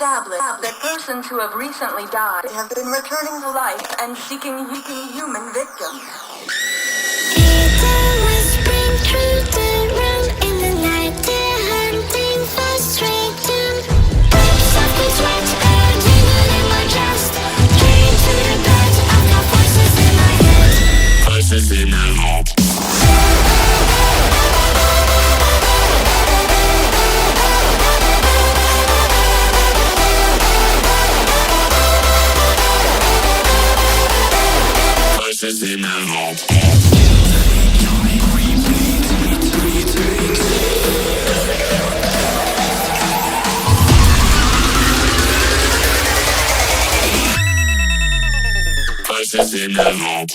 established that persons who have recently died have been returning to life and seeking human victims. It always brings through the room in the night. They're hunting for straight doom. Softly sweat, demon in my chest. Came to the bed, I've got voices in my head. Voices in my head. Voices in my head.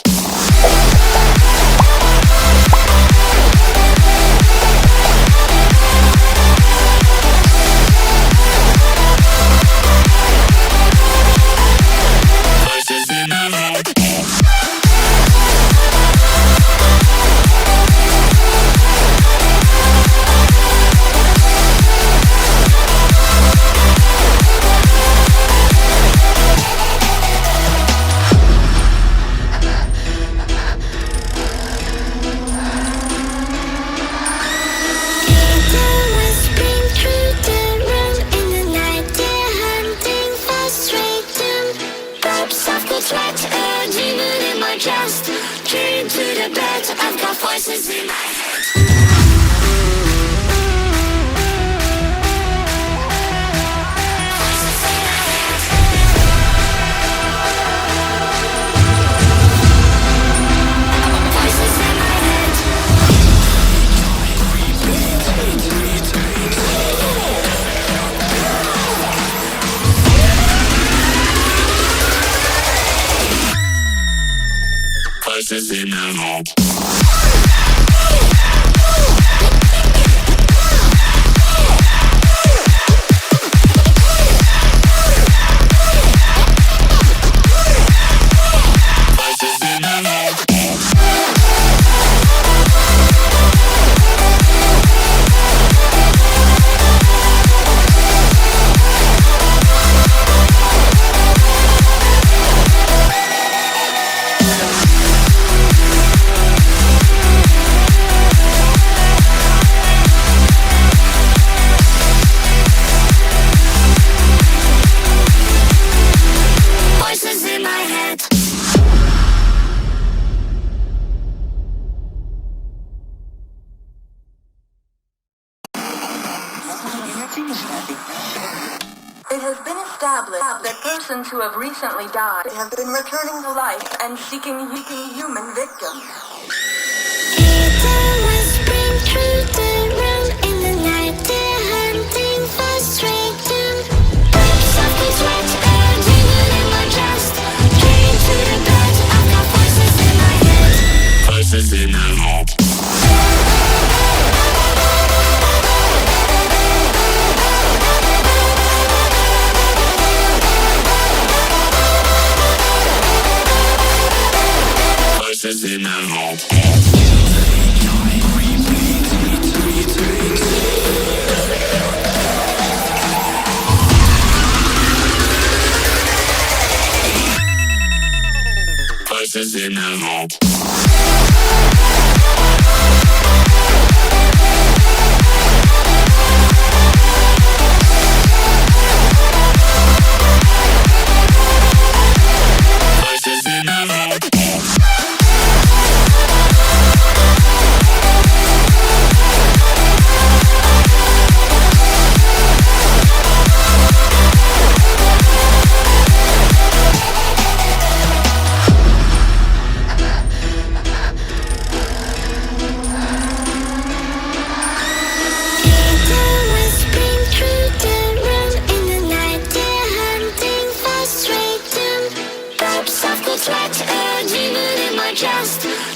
Voices in my head. Voices in my head. It has been established that persons who have recently died have been returning to life and seeking human victims. It always brings through the room in the night. They're hunting for straight doom. Softly sweat, demon in my chest. Came to the bed, I've got voices in my head. Voices in my head. Voices in my head. Voices in my head.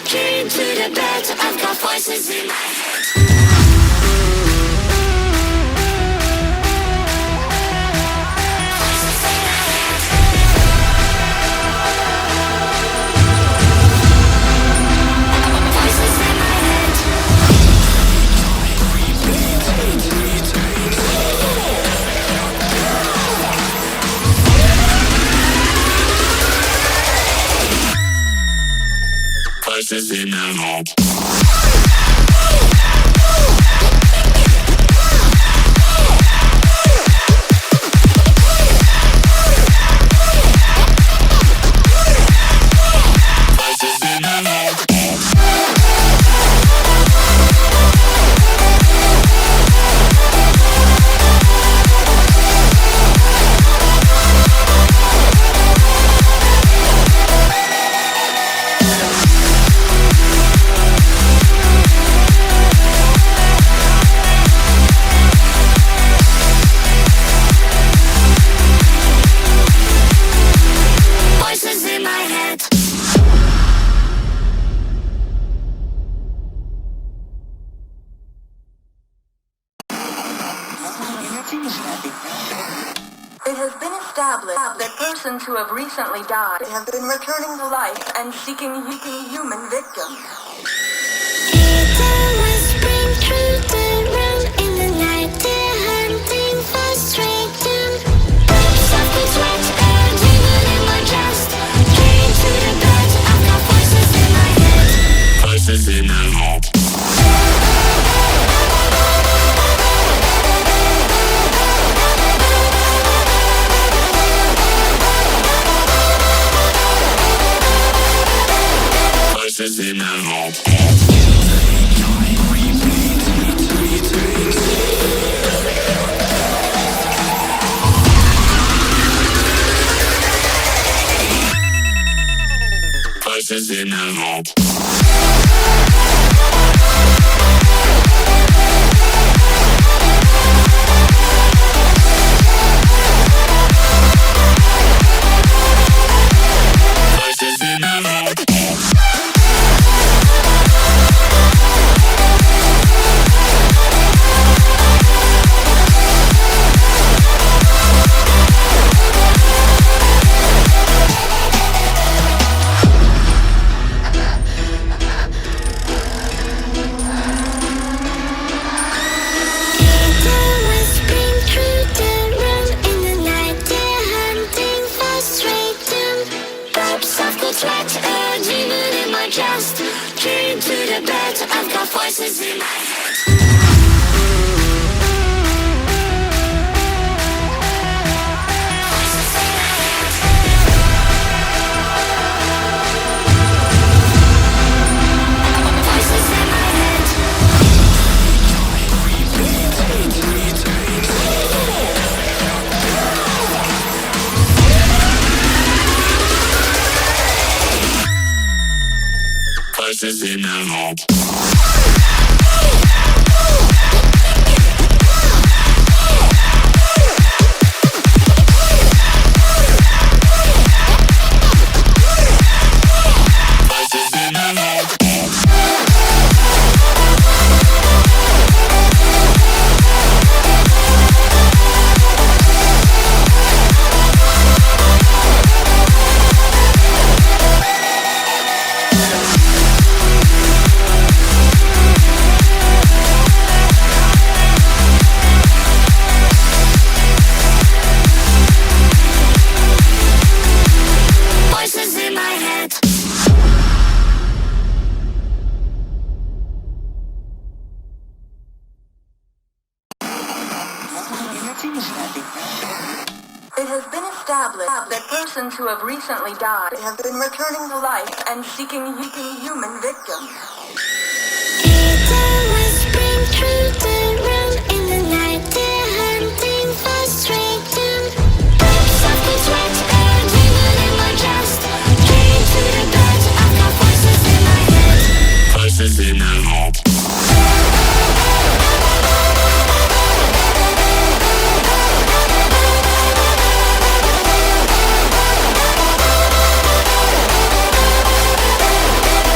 Came to the bed, I've got voices in my head. Voices in my head. It has been established that persons who have recently died have been returning to life and seeking human victims. It always bring through the room in the night. They're hunting for straight doom. Soft and sweat, adrenaline in my chest. Carried to the bed, I've got voices in my head. Voices in my head. Voices in my head. Voices in my head. Voices in my head. It always bring through the room in the night. They're hunting for straight doom. Soft and sweat, adrenaline in my chest. Carried to the bed, I've got voices in my head. Voices in my head. Voices in my head. Voices in my head. Voices in my head. It has been established that persons who have recently died have been returning to life and seeking human victims. It always bring through the room in the night. They're hunting for straight doom. Soft and sweat, adrenaline in my chest. Carried to the bed, I've got voices in my head. Voices in my head.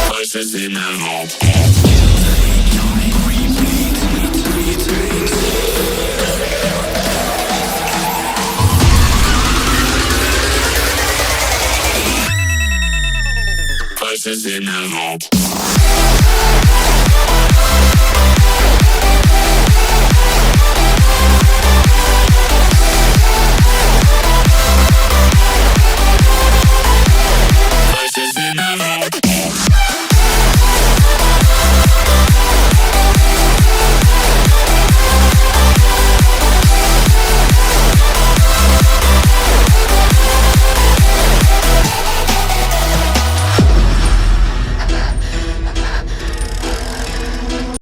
Voices in my head. Voices in my head.